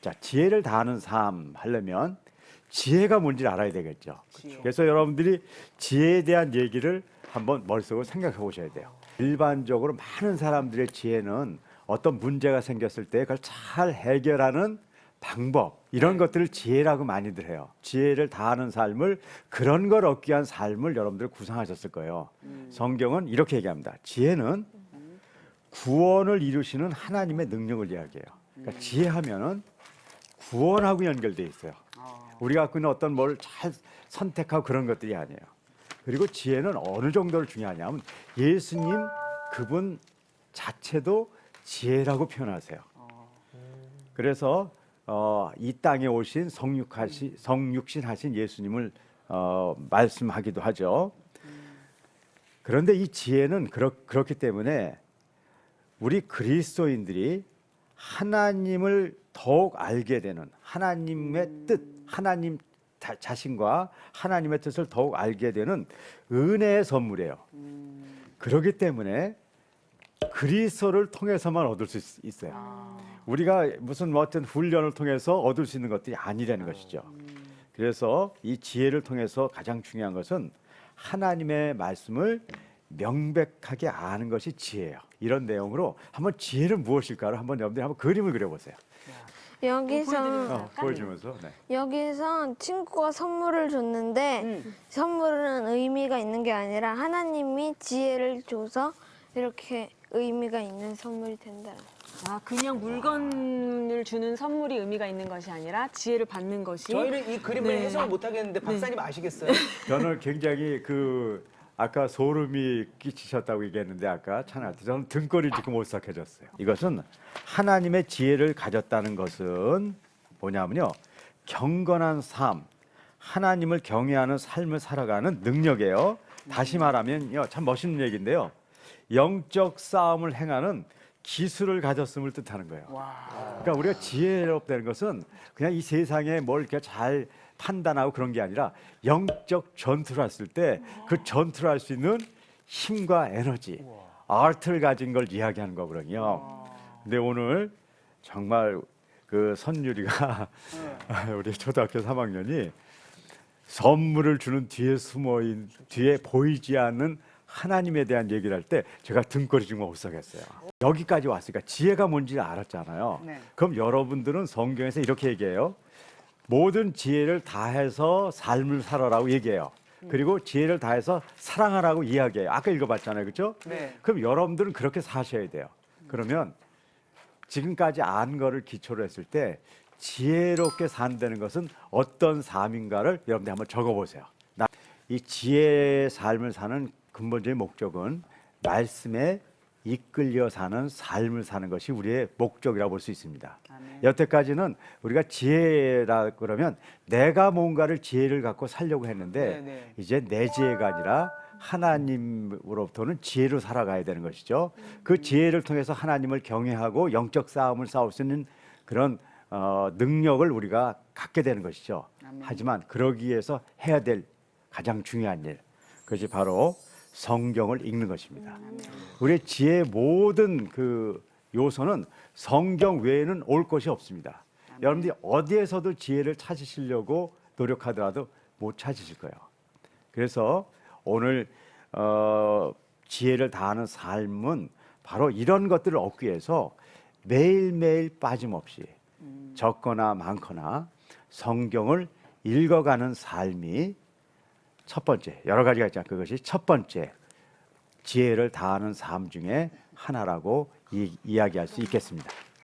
자, 지혜를 다하는 삶 하려면 지혜가 뭔지를 알아야 되겠죠. 지혜. 그래서 여러분들이 지혜에 대한 얘기를 한번 머릿속으로 생각해 보셔야 돼요. 일반적으로 많은 사람들의 지혜는 어떤 문제가 생겼을 때 그걸 잘 해결하는 방법, 이런 것들을 지혜라고 많이들 해요. 지혜를 다하는 삶을, 그런 걸 얻기 위한 삶을 여러분들 구상하셨을 거예요. 성경은 이렇게 얘기합니다. 지혜는 구원을 이루시는 하나님의 능력을 이야기해요. 그러니까 지혜하면은 구원하고 연결돼 있어요. 우리가 갖고 있는 어떤 뭘 잘 선택하고 그런 것들이 아니에요. 그리고 지혜는 어느 정도로 중요하냐면 예수님 그분 자체도 지혜라고 표현하세요. 그래서 이 땅에 오신 성육신 하신 예수님을 말씀하기도 하죠. 그런데 이 지혜는 그렇기 때문에 우리 그리스도인들이 하나님을 더욱 알게 되는, 하나님의 뜻, 하나님 자신과 하나님의 뜻을 더욱 알게 되는 은혜의 선물이에요. 그렇기 때문에 그리스도를 통해서만 얻을 수 있어요. 우리가 무슨 어떤 훈련을 통해서 얻을 수 있는 것들이 아니라는 것이죠. 그래서 이 지혜를 통해서 가장 중요한 것은 하나님의 말씀을 명백하게 아는 것이 지혜예요. 이런 내용으로 한번 지혜는 무엇일까를 한번 여러분들이 한번 그림을 그려보세요. 여기서 보여주면서. 네. 여기서 친구가 선물을 줬는데 선물은 의미가 있는 게 아니라 하나님이 지혜를 줘서 이렇게 의미가 있는 선물이 된다. 아, 그냥 물건을 주는 선물이 의미가 있는 것이 아니라 지혜를 받는 것이. 저희는 이 그림을 네. 해석을 못 하겠는데 박사님 아시겠어요? 저는 굉장히 아까 소름이 끼치셨다고 얘기했는데 아까 찬할 때 저는 등골이 지금 오싹해졌어요. 이것은 하나님의 지혜를 가졌다는 것은 뭐냐면요, 경건한 삶, 하나님을 경외하는 삶을 살아가는 능력이에요. 다시 말하면요, 참 멋있는 얘기인데요, 영적 싸움을 행하는 기술을 가졌음을 뜻하는 거예요. 그러니까 우리가 지혜롭다는 것은 그냥 이 세상에 뭘 이렇게 잘 판단하고 그런 게 아니라 영적 전투를 했을 때 그 전투를 할 수 있는 힘과 에너지, 아트를 가진 걸 이야기하는 거거든요. 근데 오늘 정말 그 선율이가 우리 초등학교 3학년이 선물을 주는 뒤에 보이지 않는 하나님에 대한 얘기를 할 때 제가 등골이 정말 오싹했어요. 여기까지 왔으니까 지혜가 뭔지 알았잖아요. 네. 그럼 여러분들은 성경에서 이렇게 얘기해요. 모든 지혜를 다해서 삶을 살아라고 얘기해요. 그리고 지혜를 다해서 사랑하라고 이야기해요. 아까 읽어봤잖아요, 그렇죠? 네. 그럼 여러분들은 그렇게 사셔야 돼요. 그러면 지금까지 안 거를 기초로 했을 때 지혜롭게 산다는 것은 어떤 삶인가를 여러분들 한번 적어보세요. 이 지혜의 삶을 사는 근본적인 목적은 말씀에 이끌려 사는 삶을 사는 것이 우리의 목적이라고 볼 수 있습니다. 아멘. 여태까지는 우리가 지혜라 그러면 내가 뭔가를 지혜를 갖고 살려고 했는데 네. 이제 내 지혜가 아니라 하나님으로부터는 지혜로 살아가야 되는 것이죠. 그 지혜를 통해서 하나님을 경외하고 영적 싸움을 싸울 수 있는 그런 능력을 우리가 갖게 되는 것이죠. 아멘. 하지만 그러기 위해서 해야 될 가장 중요한 일, 그것이 바로 성경을 읽는 것입니다. 우리의 지혜의 모든 그 요소는 성경 외에는 올 것이 없습니다. 여러분들이 어디에서도 지혜를 찾으시려고 노력하더라도 못 찾으실 거예요. 그래서 오늘 지혜를 다하는 삶은 바로 이런 것들을 얻기 위해서 매일매일 빠짐없이 적거나 많거나 성경을 읽어가는 삶이 첫 번째, 여러 가지가 있지만 그것이 첫 번째 지혜를 다하는 삶 중에 하나라고 이야기할 수 있겠습니다.